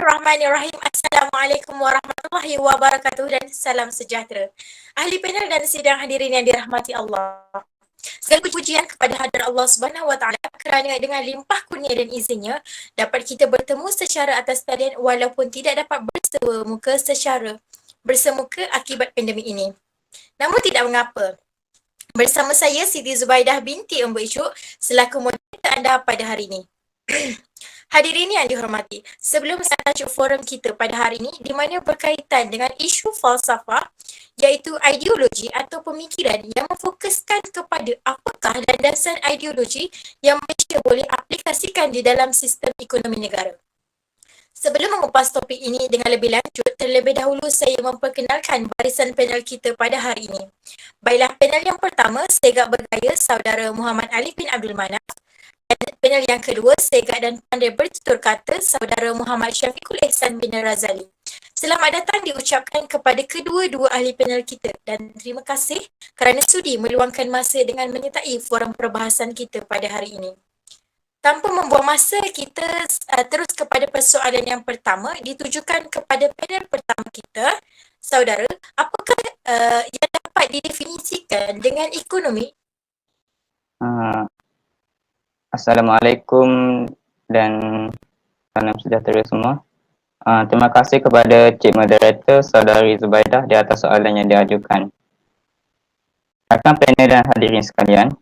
Bismillahirrahmanirrahim. Assalamualaikum warahmatullahi wabarakatuh dan salam sejahtera. Ahli panel dan sidang hadirin yang dirahmati Allah. Segala pujian kepada hadirat Allah Subhanahu wa taala kerana dengan limpah kurnia dan izinnya dapat kita bertemu secara atas talian walaupun tidak dapat bersemuka akibat pandemik ini. Namun tidak mengapa. Bersama saya Siti Zubaidah binti Embu Icuk selaku moderator anda pada hari ini. Hadirin yang dihormati, sebelum saya tajuk forum kita pada hari ini di mana berkaitan dengan isu falsafah iaitu ideologi atau pemikiran yang memfokuskan kepada apakah landasan ideologi yang Malaysia boleh aplikasikan di dalam sistem ekonomi negara. Sebelum mengupas topik ini dengan lebih lanjut, terlebih dahulu saya memperkenalkan barisan panel kita pada hari ini. Baiklah, panel yang pertama, Segak Bergaya Saudara Muhammad Ali bin Abdul Manaf. Panel yang kedua, Segak dan Pandai Bertutur Kata Saudara Muhammad Syafiqul Ihsan bin Razali. Selamat datang diucapkan kepada kedua-dua ahli panel kita dan terima kasih kerana sudi meluangkan masa dengan menyertai forum perbahasan kita pada hari ini. Tanpa membuang masa, kita terus kepada persoalan yang pertama ditujukan kepada panel pertama kita. Saudara, apakah yang dapat didefinisikan dengan ekonomi? Assalamualaikum dan salam sejahtera semua. Terima kasih kepada Cik Moderator Saudari Zubaidah di atas soalan yang diajukan. Rakan panel dan hadirin sekalian,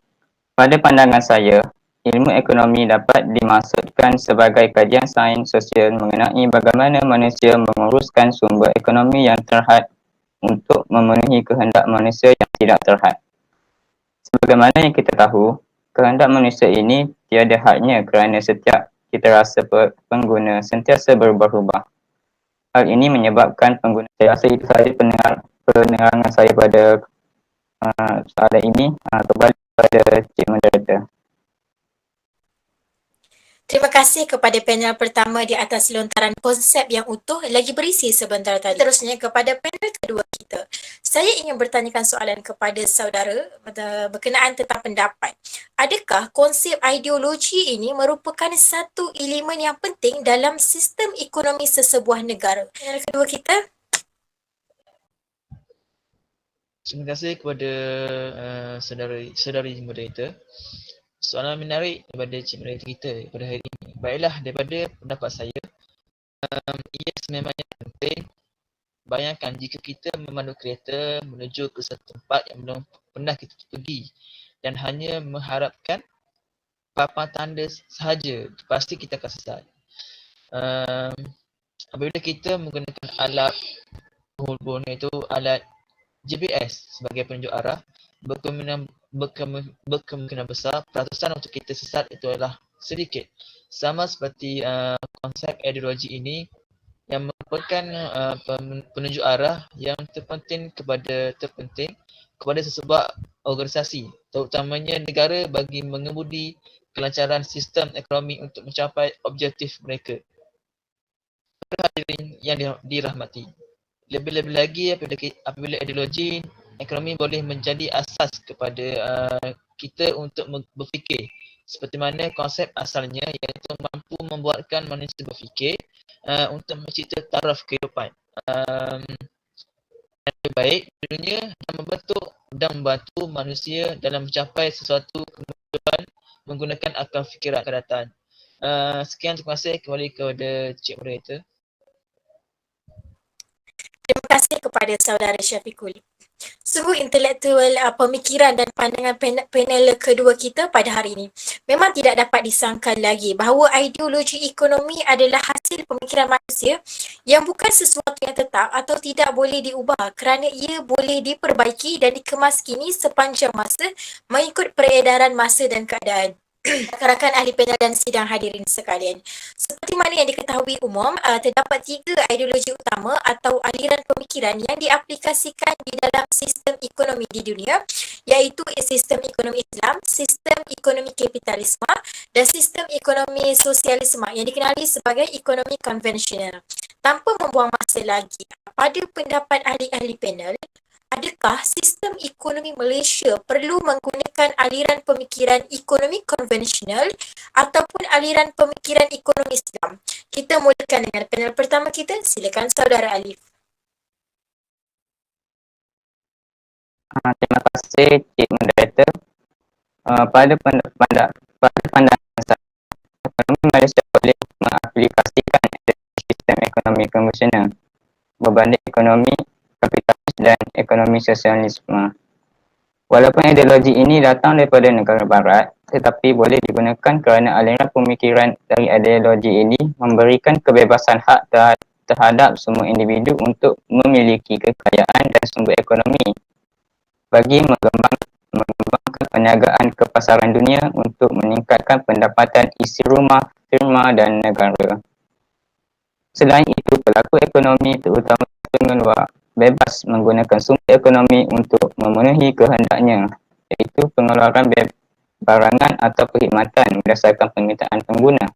pada pandangan saya, ilmu ekonomi dapat dimaksudkan sebagai kajian sains sosial mengenai bagaimana manusia menguruskan sumber ekonomi yang terhad untuk memenuhi kehendak manusia yang tidak terhad. Sebagaimana yang kita tahu, kehendak manusia ini tiada hadnya kerana setiap kita rasa pengguna sentiasa berubah-ubah. Hal ini menyebabkan pengguna, saya rasa itu sahaja penerangan saya pada soalan ini. Kembali kepada Cik Moderator. Terima kasih kepada panel pertama di atas lontaran konsep yang utuh lagi berisi sebentar tadi. Terusnya kepada panel kedua kita. Saya ingin bertanyakan soalan kepada saudara berkenaan tentang pendapat. Adakah konsep ideologi ini merupakan satu elemen yang penting dalam sistem ekonomi sesebuah negara? Panel kedua kita. Terima kasih kepada saudari moderator. Soalan menarik daripada Cik Moderator kita pada hari ini. Baiklah, daripada pendapat saya, ia sememangnya penting. Bayangkan jika kita memandu kereta menuju ke satu tempat yang belum pernah kita pergi dan hanya mengharapkan papan tanda sahaja, pasti kita akan sesat. Apabila kita menggunakan alat penghubung iaitu alat GPS sebagai penunjuk arah, berkemungkinan besar peratusan untuk kita sesat itu adalah sedikit. Sama seperti konsep ideologi ini yang merupakan penunjuk arah yang terpenting kepada sesebuah organisasi, terutamanya negara bagi mengemudi kelancaran sistem ekonomi untuk mencapai objektif mereka. Hadirin yang dirahmati, lebih-lebih lagi apabila ideologi ekonomi boleh menjadi asas kepada kita untuk berfikir seperti mana konsep asalnya, iaitu mampu membuatkan manusia berfikir untuk mencipta taraf kehidupan yang lebih baik di dunia dan membantu manusia dalam mencapai sesuatu kemajuan menggunakan akal fikiran akan datang. Sekian, terima kasih. Kembali kepada Cik Moderator. Terima kasih kepada saudara Syafiqul. Sungguh intelektual pemikiran dan pandangan panel kedua kita pada hari ini. Memang tidak dapat disangkal lagi bahawa ideologi ekonomi adalah hasil pemikiran manusia yang bukan sesuatu yang tetap atau tidak boleh diubah kerana ia boleh diperbaiki dan dikemaskini sepanjang masa mengikut peredaran masa dan keadaan. Rakan-rakan ahli panel dan sidang hadirin sekalian. Seperti mana yang diketahui umum, terdapat 3 ideologi utama atau aliran pemikiran yang diaplikasikan di dalam sistem ekonomi di dunia, iaitu sistem ekonomi Islam, sistem ekonomi kapitalisme dan sistem ekonomi sosialisme yang dikenali sebagai ekonomi konvensional. Tanpa membuang masa lagi, pada pendapat ahli-ahli panel, adakah sistem ekonomi Malaysia perlu menggunakan aliran pemikiran ekonomi konvensional ataupun aliran pemikiran ekonomi Islam? Kita mulakan dengan panel pertama kita. Silakan saudara Alif. Terima kasih Cik Moderator. Pada pandangan saya, ekonomi Malaysia boleh mengaplikasikan sistem ekonomi konvensional berbanding ekonomi kapitalis dan ekonomi sosialisme. Walaupun ideologi ini datang daripada negara barat, tetapi boleh digunakan kerana aliran pemikiran dari ideologi ini memberikan kebebasan hak terhadap semua individu untuk memiliki kekayaan dan sumber ekonomi bagi mengembangkan perniagaan ke pasaran dunia untuk meningkatkan pendapatan isi rumah, firma dan negara. Selain itu, pelaku ekonomi terutama pengeluar bebas menggunakan sumber ekonomi untuk memenuhi kehendaknya, iaitu pengeluaran barangan atau perkhidmatan berdasarkan permintaan pengguna.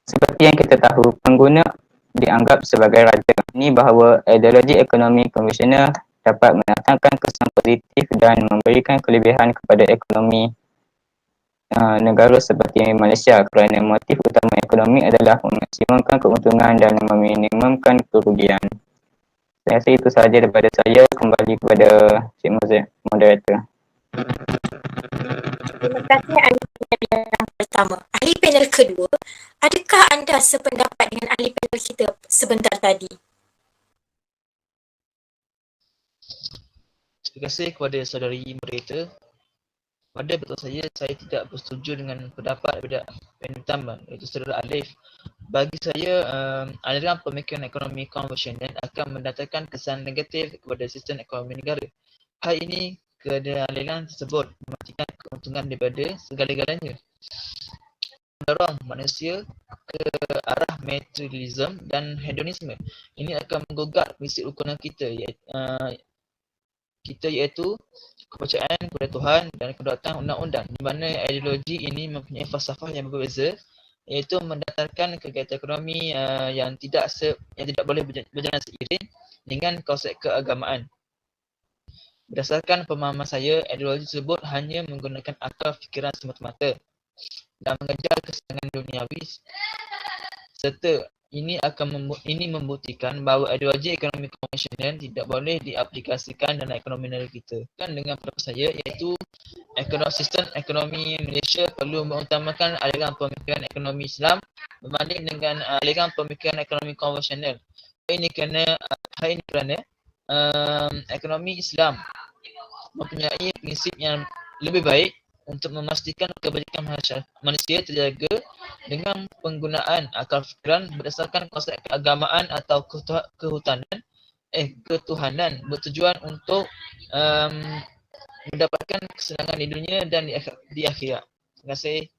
Seperti yang kita tahu, pengguna dianggap sebagai raja. Ini bahawa ideologi ekonomi konvensional dapat mendatangkan kesan positif dan memberikan kelebihan kepada ekonomi negara seperti Malaysia kerana motif utama ekonomi adalah memaksimumkan keuntungan dan meminimumkan kerugian. Saya rasa itu sahaja daripada saya. Kembali kepada Cik Moderator. Terima kasih ahli panel yang pertama. Ahli panel kedua, adakah anda sependapat dengan ahli panel kita sebentar tadi? Terima kasih kepada saudari moderator. Pada betul saya tidak bersetuju dengan pendapat daripada panel pertama, iaitu saudara Alif. Bagi saya, aliran pemikiran ekonomi konvensional akan mendatangkan kesan negatif kepada sistem ekonomi negara. Hal ini kerana aliran tersebut mematikan keuntungan daripada segala-galanya, mendorong manusia ke arah materialisme dan hedonisme. Ini akan menggugat prinsip ukuran kita iaitu kepercayaan kepada Tuhan dan kedaulatan undang-undang, di mana ideologi ini mempunyai falsafah yang berbeza, iaitu mendatangkan kegiatan ekonomi yang tidak boleh berjalan seiring dengan konsep keagamaan. Berdasarkan pemahaman saya, ideologi tersebut hanya menggunakan akal fikiran semata-mata dan mengejar kesenangan duniawi, serta ini membuktikan bahawa ideologi ekonomi konvensional tidak boleh diaplikasikan dalam ekonomi negara kita. Dengan pendapat saya, iaitu sistem ekonomi Malaysia perlu mengutamakan aliran pemikiran ekonomi Islam berbanding dengan aliran pemikiran ekonomi konvensional. Ini kerana ekonomi Islam mempunyai prinsip yang lebih baik untuk memastikan kebajikan manusia terjaga dengan penggunaan akal fikiran berdasarkan konsep keagamaan atau ketuhanan bertujuan untuk mendapatkan kesenangan di dunia dan di akhirat. Terima kasih.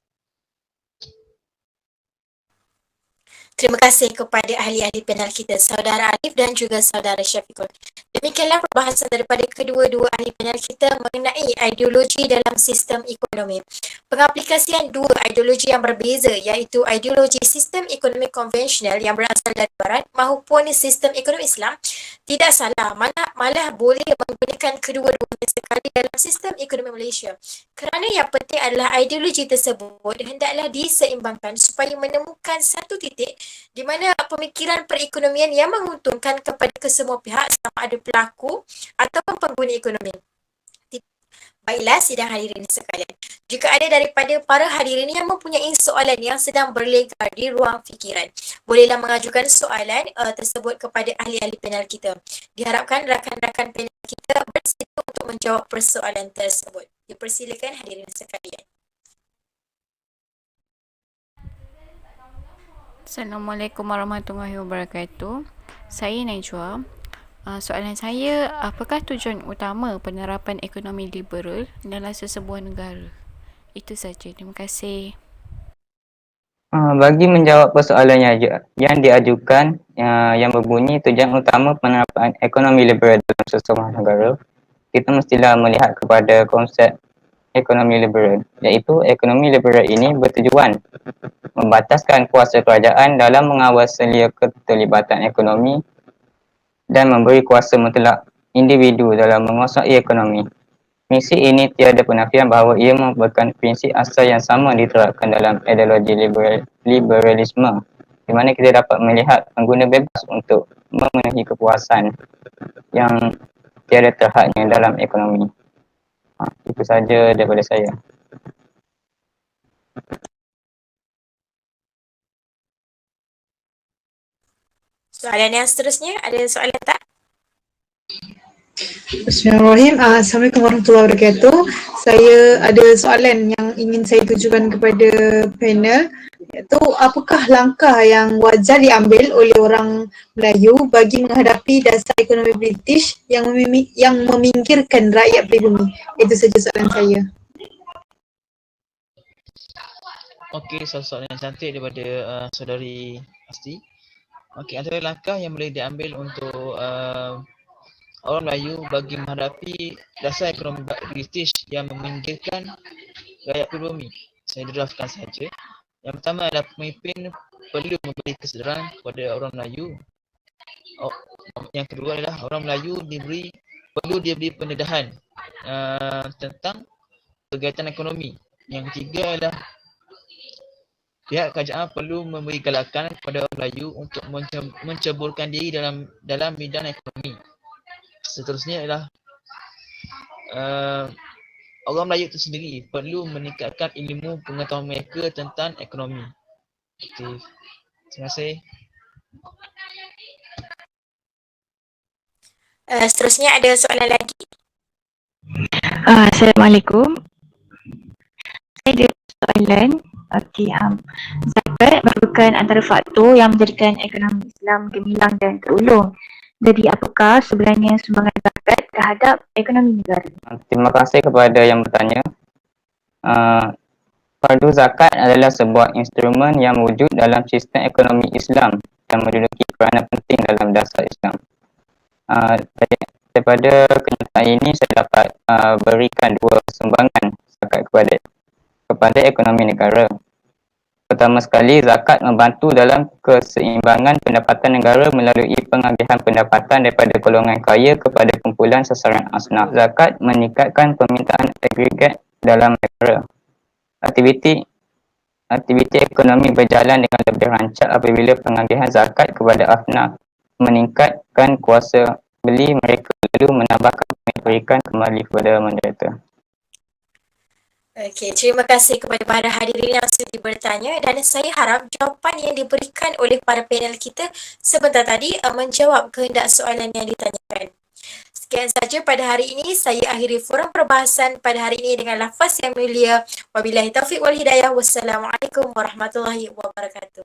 Terima kasih kepada ahli-ahli panel kita, saudara Alif dan juga saudara Syafiqul. Demikianlah perbahasan daripada kedua-dua ahli panel kita mengenai ideologi dalam sistem ekonomi. Pengaplikasian dua ideologi yang berbeza, iaitu ideologi sistem ekonomi konvensional yang berasal dari barat maupun sistem ekonomi Islam, tidak salah, malah boleh menggunakan kedua-duanya sekali dalam sistem ekonomi Malaysia. Kerana yang penting adalah ideologi tersebut hendaklah diseimbangkan supaya menemukan satu titik di mana pemikiran perekonomian yang menguntungkan kepada kesemua pihak, sama ada pelaku ataupun pengguna ekonomi. Baiklah sidang hadirin sekalian. Jika ada daripada para hadirin yang mempunyai soalan yang sedang berlegar di ruang fikiran, bolehlah mengajukan soalan tersebut kepada ahli-ahli panel kita. Diharapkan rakan-rakan panel kita bersedia untuk menjawab persoalan tersebut. Dipersilakan hadirin sekalian. Assalamualaikum warahmatullahi wabarakatuh. Saya Najwa. Soalan saya, apakah tujuan utama penerapan ekonomi liberal dalam sesebuah negara? Itu saja. Terima kasih. Bagi menjawab persoalan yang diajukan yang berbunyi tujuan utama penerapan ekonomi liberal dalam sesebuah negara, kita mestilah melihat kepada konsep ekonomi liberal, iaitu ekonomi liberal ini bertujuan membataskan kuasa kerajaan dalam mengawasi keterlibatan ekonomi dan memberi kuasa mutlak individu dalam menguasai ekonomi. Prinsip ini tiada penafian bahawa ia merupakan prinsip asal yang sama diterapkan dalam ideologi liberalisme, di mana kita dapat melihat pengguna bebas untuk memenuhi kepuasan yang tiada terhadnya dalam ekonomi. Itu saja daripada saya. Soalan yang seterusnya, ada soalan tak? Bismillahirrahmanirrahim. Assalamualaikum warahmatullahi wabarakatuh. Saya ada soalan yang ingin saya tujukan kepada panel, iaitu apakah langkah yang wajar diambil oleh orang Melayu bagi menghadapi dasar ekonomi British yang meminggirkan rakyat pribumi? Itu saja soalan saya. Okey, soalan yang cantik daripada saudari Asti. Okey, antara langkah yang boleh diambil untuk orang Melayu bagi menghadapi dasar ekonomi British yang meminggirkan rakyat pribumi. Saya draftkan saja. Yang pertama adalah pemimpin perlu memberi kesedaran kepada orang Melayu. Yang kedua adalah orang Melayu perlu diberi pendedahan tentang kegiatan ekonomi. Yang ketiga adalah pihak kerajaan perlu memberi galakan kepada orang Melayu untuk menceburkan diri dalam bidang ekonomi. Seterusnya adalah orang Melayu itu sendiri perlu meningkatkan ilmu pengetahuan mereka tentang ekonomi. Okay. Terima kasih. Seterusnya ada soalan lagi. Assalamualaikum. Saya ada soalan. Okey, zakat merupakan antara faktor yang menjadikan ekonomi Islam gemilang dan terulung. Jadi apakah sebenarnya sumbangan zakat terhadap ekonomi negara? Terima kasih kepada yang bertanya. Fardu zakat adalah sebuah instrumen yang wujud dalam sistem ekonomi Islam yang menduduki peranan penting dalam dasar Islam. Daripada kenyataan ini, saya dapat berikan dua sumbangan zakat kepada ekonomi negara. Pertama sekali, zakat membantu dalam keseimbangan pendapatan negara melalui pengagihan pendapatan daripada golongan kaya kepada kumpulan sasaran asnaf. Zakat meningkatkan permintaan agregat dalam negara. Aktiviti ekonomi berjalan dengan lebih rancak apabila pengagihan zakat kepada asnaf meningkatkan kuasa beli mereka, lalu menambahkan memberikan kembali kepada menderita. Okey, terima kasih kepada para hadirin yang sudi bertanya dan saya harap jawapan yang diberikan oleh para panel kita sebentar tadi menjawab kehendak soalan yang ditanyakan. Sekian saja pada hari ini. Saya akhiri forum perbahasan pada hari ini dengan lafaz yang mulia. Wabillahi taufiq wal hidayah. Wassalamualaikum warahmatullahi wabarakatuh.